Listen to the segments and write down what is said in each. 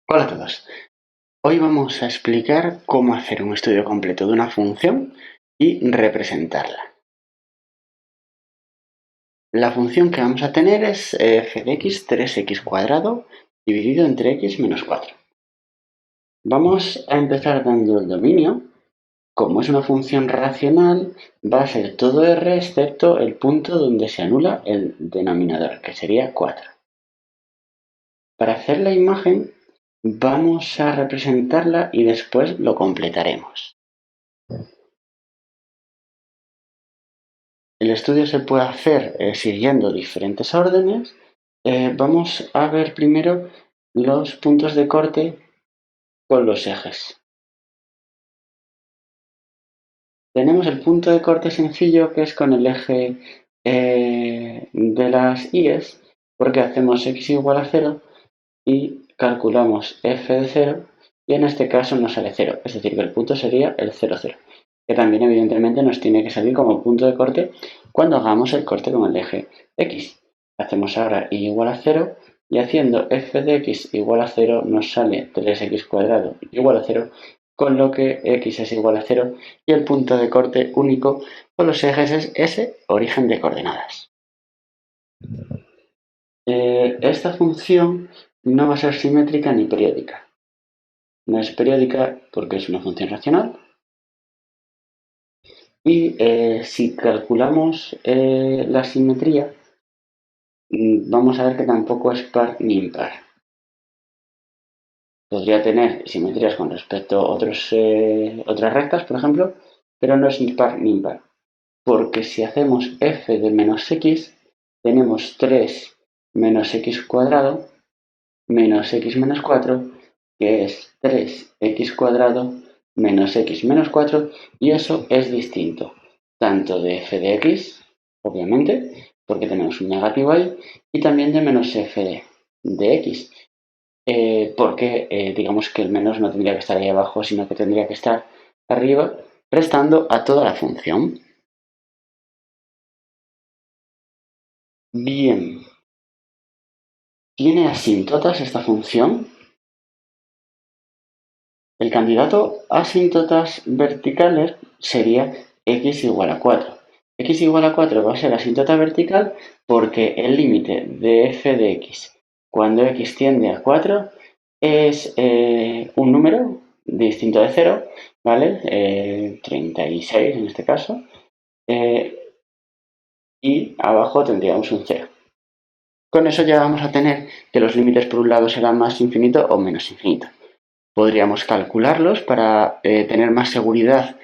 Hola a todos. Hoy vamos a explicar cómo hacer un estudio completo de una función y representarla. La función que vamos a tener es f de x 3x cuadrado dividido entre x menos 4. Vamos a empezar dando el dominio. Como es una función racional, va a ser todo r excepto el punto donde se anula el denominador, que sería 4. Para hacer la imagen, vamos a representarla y después lo completaremos. El estudio se puede hacer siguiendo diferentes órdenes. Vamos a ver primero los puntos de corte con los ejes. Tenemos el punto de corte sencillo, que es con el eje de las y'es, porque hacemos x igual a 0 y calculamos f de 0, y en este caso nos sale 0, es decir, que el punto sería el 0, 0, que también evidentemente nos tiene que salir como punto de corte cuando hagamos el corte con el eje x. Hacemos ahora y igual a 0, y haciendo f de x igual a 0 nos sale 3x cuadrado igual a 0, con lo que x es igual a 0 y el punto de corte único con los ejes es ese origen de coordenadas. Esta función no va a ser simétrica ni periódica. No es periódica porque es una función racional. Y si calculamos la simetría, vamos a ver que tampoco es par ni impar. Podría tener simetrías con respecto a otras rectas, por ejemplo, pero no es ni par ni impar. Porque si hacemos f de menos x, tenemos 3 menos x cuadrado menos x menos 4, que es 3x cuadrado menos x menos 4, y eso es distinto tanto de f de x, obviamente, porque tenemos un negativo ahí, y también de menos f de x, porque digamos que el menos no tendría que estar ahí abajo, sino que tendría que estar arriba, restando a toda la función. Bien, ¿tiene asíntotas esta función? El candidato a asíntotas verticales sería x igual a 4. X igual a 4 va a ser asíntota vertical porque el límite de f de x cuando x tiende a 4 es un número distinto de 0, ¿vale? 36 en este caso. Y abajo tendríamos un 0. Con eso ya vamos a tener que los límites por un lado serán más infinito o menos infinito. Podríamos calcularlos para tener más seguridad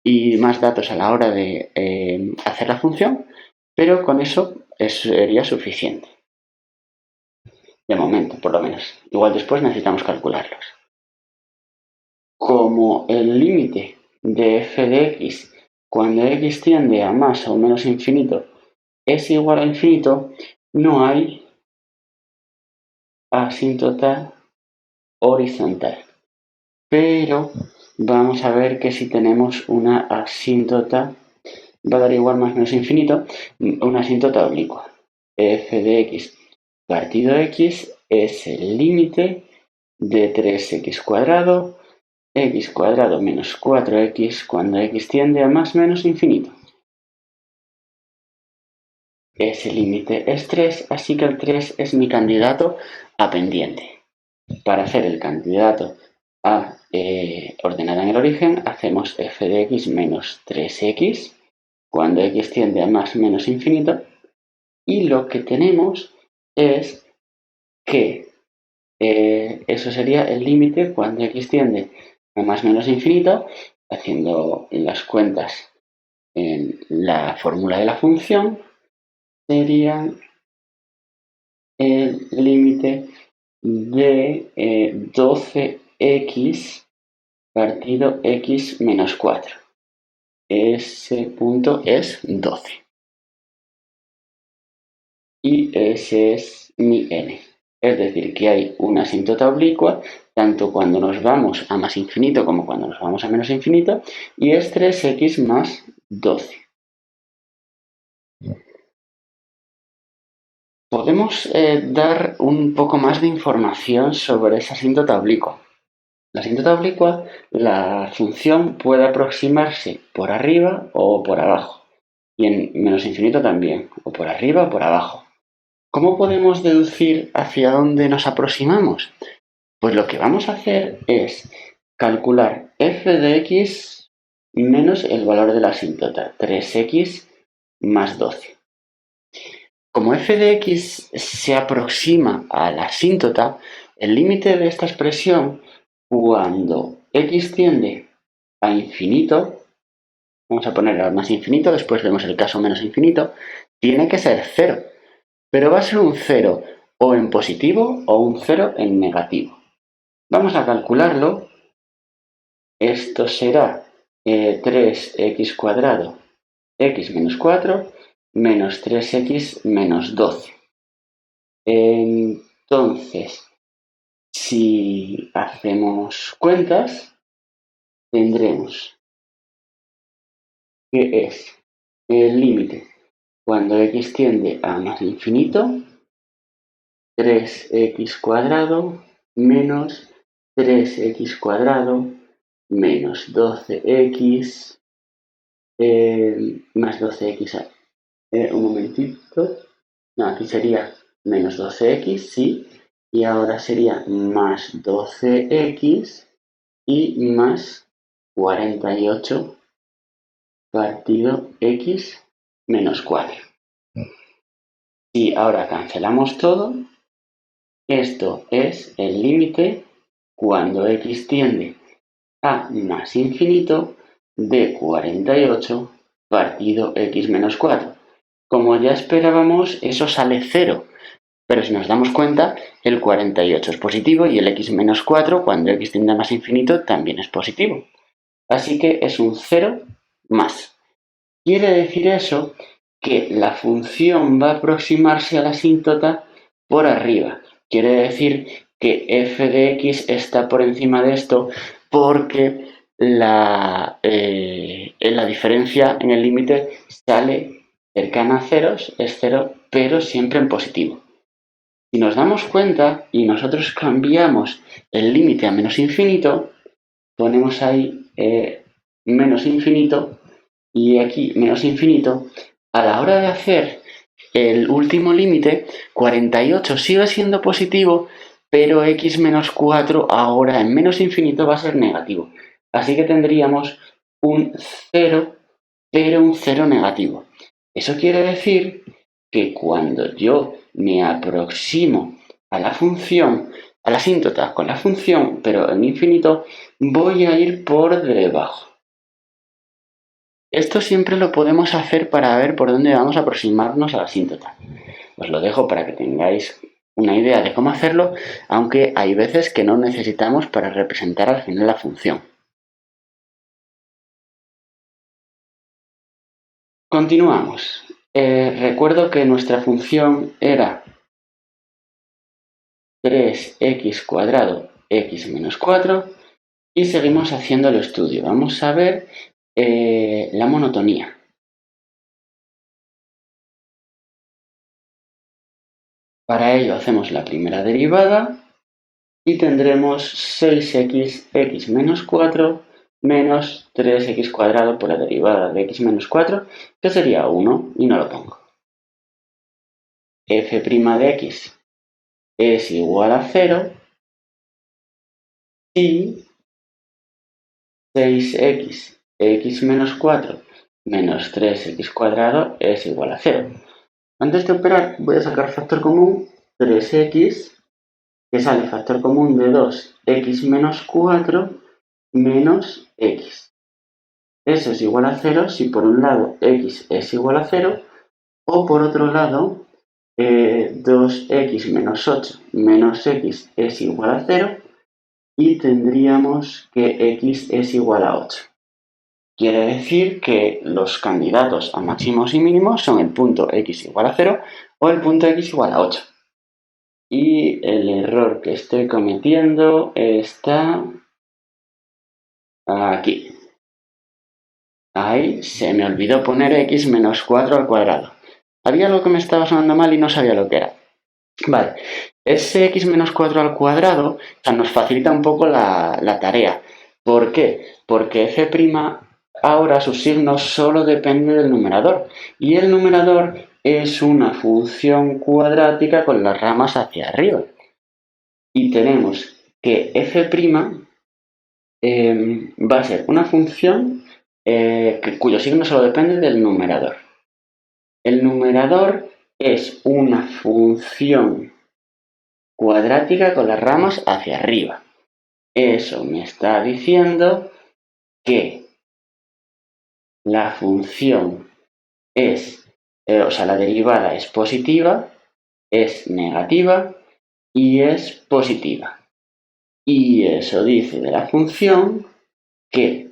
y más datos a la hora de hacer la función, pero con eso sería suficiente. De momento, por lo menos. Igual después necesitamos calcularlos. Como el límite de f de x cuando x tiende a más o menos infinito es igual a infinito, no hay asíntota horizontal. Pero vamos a ver que si tenemos una asíntota, va a dar igual más o menos infinito, una asíntota oblicua. F de x partido x es el límite de 3x cuadrado, x cuadrado menos 4x cuando x tiende a más o menos infinito. Ese límite es 3, así que el 3 es mi candidato a pendiente. Para hacer el candidato a ordenada en el origen, hacemos f de x menos 3x cuando x tiende a más o menos infinito, y lo que tenemos es que eso sería el límite cuando x tiende a más o menos infinito, haciendo las cuentas en la fórmula de la función, sería el límite de 12x partido x menos 4. Ese punto es 12. Y ese es mi n. Es decir, que hay una asíntota oblicua tanto cuando nos vamos a más infinito como cuando nos vamos a menos infinito, y es 3x más 12. podemos dar un poco más de información sobre esa asíntota oblicua. La asíntota oblicua, la función puede aproximarse por arriba o por abajo, y en menos infinito también, o por arriba o por abajo. ¿Cómo podemos deducir hacia dónde nos aproximamos? Pues lo que vamos a hacer es calcular f de x menos el valor de la asíntota, 3x más 12. Como f de x se aproxima a la asíntota, el límite de esta expresión, cuando x tiende a infinito, vamos a poner al más infinito, después vemos el caso menos infinito, tiene que ser 0, pero va a ser un 0 o en positivo o un 0 en negativo. Vamos a calcularlo. Esto será 3x cuadrado x menos 4 menos 3x menos 12. Entonces, si hacemos cuentas, tendremos que es el límite cuando x tiende a más infinito, 3x cuadrado menos 3x cuadrado menos 12x más 12x. Un momentito. No, aquí sería menos 12x, sí. Y ahora sería más 12x y más 48 partido x menos 4. Y ahora cancelamos todo. Esto es el límite cuando x tiende a más infinito de 48 partido x menos 4. Como ya esperábamos, eso sale 0. Pero si nos damos cuenta, el 48 es positivo y el x menos 4, cuando x tiende a más infinito, también es positivo. Así que es un 0 más. Quiere decir eso que la función va a aproximarse a la asíntota por arriba. Quiere decir que f de x está por encima de esto porque la diferencia en el límite sale cercana a ceros, es 0, pero siempre en positivo. Si nos damos cuenta y nosotros cambiamos el límite a menos infinito, ponemos ahí menos infinito y aquí menos infinito, a la hora de hacer el último límite, 48 sigue siendo positivo, pero x menos 4 ahora en menos infinito va a ser negativo. Así que tendríamos un 0, pero un 0 negativo. Eso quiere decir que cuando yo me aproximo a la función, a la asíntota con la función, pero en infinito, voy a ir por debajo. Esto siempre lo podemos hacer para ver por dónde vamos a aproximarnos a la asíntota. Os lo dejo para que tengáis una idea de cómo hacerlo, aunque hay veces que no necesitamos para representar al final la función. Continuamos. Recuerdo que nuestra función era 3x cuadrado x menos 4 y seguimos haciendo el estudio. Vamos a ver la monotonía. Para ello hacemos la primera derivada y tendremos 6x menos 4 menos 3x cuadrado por la derivada de x menos 4, que sería 1, y no lo pongo. F' de x es igual a 0 y 6x menos 4 menos 3x cuadrado es igual a 0. Antes de operar voy a sacar factor común, 3x, que sale factor común de 2x menos 4 menos x. Eso es igual a 0 si por un lado x es igual a 0 o por otro lado 2x menos 8 menos x es igual a 0 y tendríamos que x es igual a 8. Quiere decir que los candidatos a máximos y mínimos son el punto x igual a 0 o el punto x igual a 8. Y el error que estoy cometiendo está aquí. Ahí se me olvidó poner x menos 4 al cuadrado. Había algo que me estaba sonando mal y no sabía lo que era. Vale, ese x menos 4 al cuadrado nos facilita un poco la tarea. ¿Por qué? Porque f' ahora su signo solo depende del numerador. Y el numerador es una función cuadrática con las ramas hacia arriba. Y tenemos que f' va a ser una función cuyo signo solo depende del numerador. El numerador es una función cuadrática con las ramas hacia arriba. Eso me está diciendo que la función es, la derivada es positiva, es negativa y es positiva. Y eso dice de la función que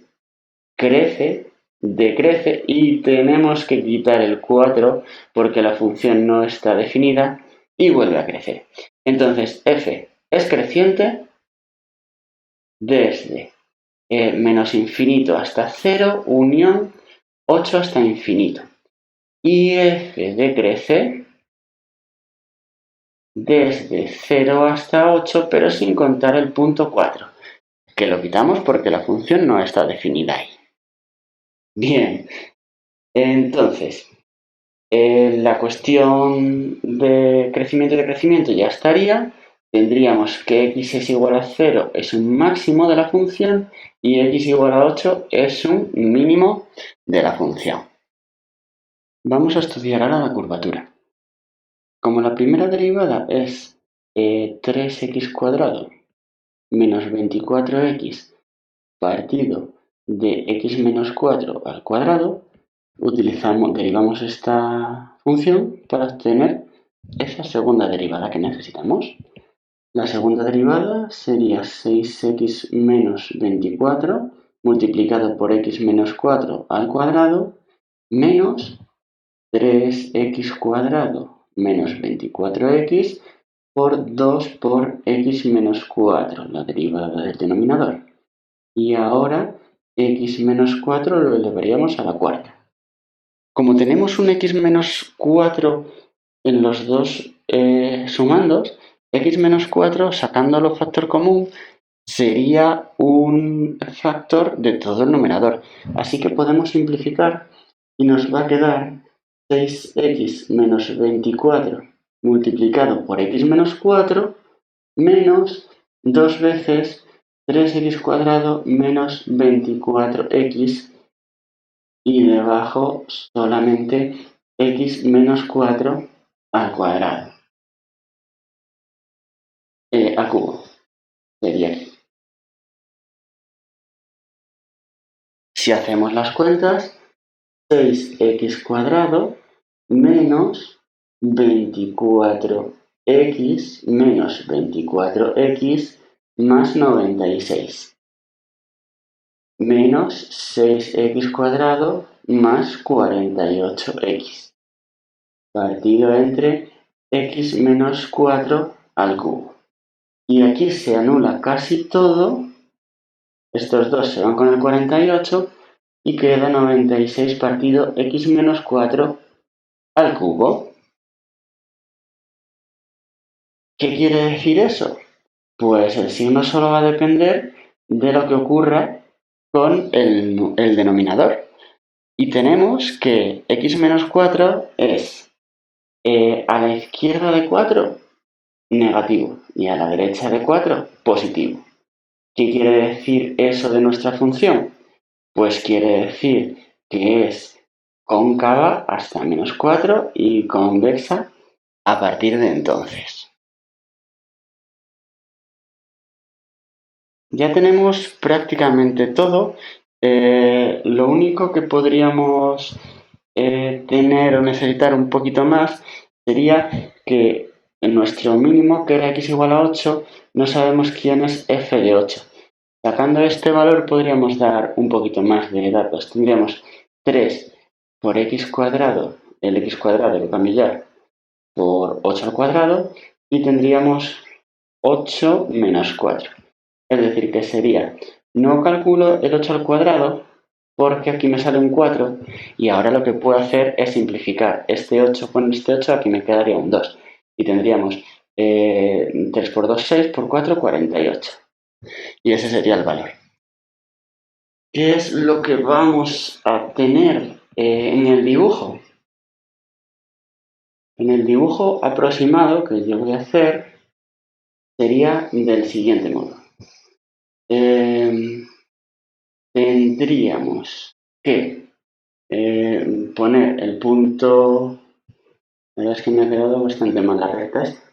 crece, decrece y tenemos que quitar el 4 porque la función no está definida y vuelve a crecer. Entonces, f es creciente desde menos infinito hasta 0, unión 8 hasta infinito. Y f decrece desde 0 hasta 8, pero sin contar el punto 4, que lo quitamos porque la función no está definida ahí. Bien, entonces, la cuestión de crecimiento y decrecimiento ya estaría. Tendríamos que x es igual a 0 es un máximo de la función y x igual a 8 es un mínimo de la función. Vamos a estudiar ahora la curvatura. Como la primera derivada es 3x cuadrado menos 24x partido de x menos 4 al cuadrado, derivamos esta función para obtener esa segunda derivada que necesitamos. La segunda derivada sería 6x menos 24 multiplicado por x menos 4 al cuadrado menos 3x cuadrado menos 24x por 2 por x menos 4, la derivada del denominador. Y ahora x menos 4 lo elevaríamos a la cuarta. Como tenemos un x menos 4 en los dos sumandos, x menos 4 sacándolo factor común sería un factor de todo el numerador. Así que podemos simplificar y nos va a quedar 6x menos 24 multiplicado por x menos 4 menos 2 veces 3x cuadrado menos 24x y debajo solamente x menos 4 al cuadrado. Al cubo. Sería aquí. Si hacemos las cuentas, 6x cuadrado menos 24x menos 24x más 96 menos 6x cuadrado más 48x partido entre x menos 4 al cubo. Y aquí se anula casi todo. Estos dos se van con el 48 y queda 96 partido x menos 4 al cubo. ¿Qué quiere decir eso? Pues el signo solo va a depender de lo que ocurra con el denominador. Y tenemos que x menos 4 es a la izquierda de 4 negativo y a la derecha de 4 positivo. ¿Qué quiere decir eso de nuestra función? Pues quiere decir que es cóncava hasta menos 4 y convexa a partir de entonces. Ya tenemos prácticamente todo. Lo único que podríamos tener o necesitar un poquito más sería que en nuestro mínimo, que era x igual a 8, no sabemos quién es f de 8. Sacando este valor podríamos dar un poquito más de datos. Tendríamos 3 por x cuadrado, el x cuadrado lo cambio ya por 8 al cuadrado y tendríamos 8 menos 4. Es decir, que sería, no calculo el 8 al cuadrado porque aquí me sale un 4 y ahora lo que puedo hacer es simplificar este 8 con este 8, aquí me quedaría un 2 y tendríamos 3 por 2, 6, por 4, 48. Y ese sería el valor. ¿Qué es lo que vamos a tener en el dibujo? En el dibujo aproximado que yo voy a hacer sería del siguiente modo. Tendríamos que poner el punto. La verdad es que me ha quedado bastante mal la recta esta.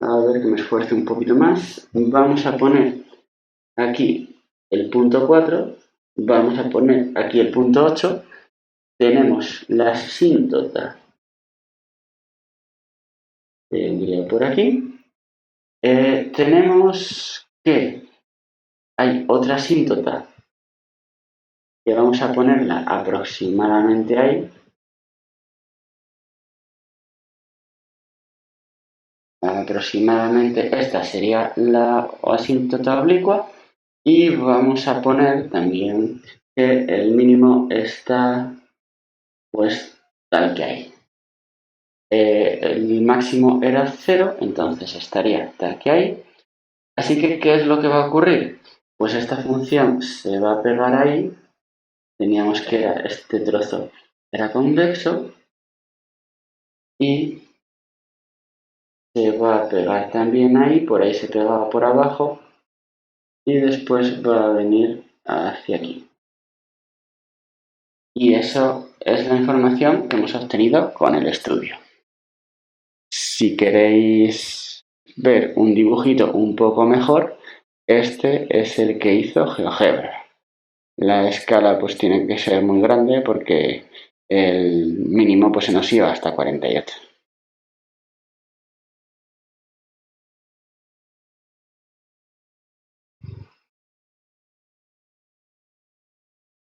A ver que me esfuerce un poquito más. Vamos a poner aquí el punto 4. Vamos a poner aquí el punto 8. Tenemos la asíntota. Tendría por aquí. Tenemos que hay otra asíntota que vamos a ponerla aproximadamente ahí. Aproximadamente esta sería la asíntota oblicua y vamos a poner también que el mínimo está pues tal que hay. El máximo era 0, entonces estaría tal que hay. Así que, ¿qué es lo que va a ocurrir? Pues esta función se va a pegar ahí. Teníamos que este trozo era convexo y se va a pegar también ahí, por ahí se pegaba por abajo y después va a venir hacia aquí. Y eso es la información que hemos obtenido con el estudio. Si queréis ver un dibujito un poco mejor, este es el que hizo GeoGebra. La escala pues tiene que ser muy grande porque el mínimo pues se nos iba hasta 48.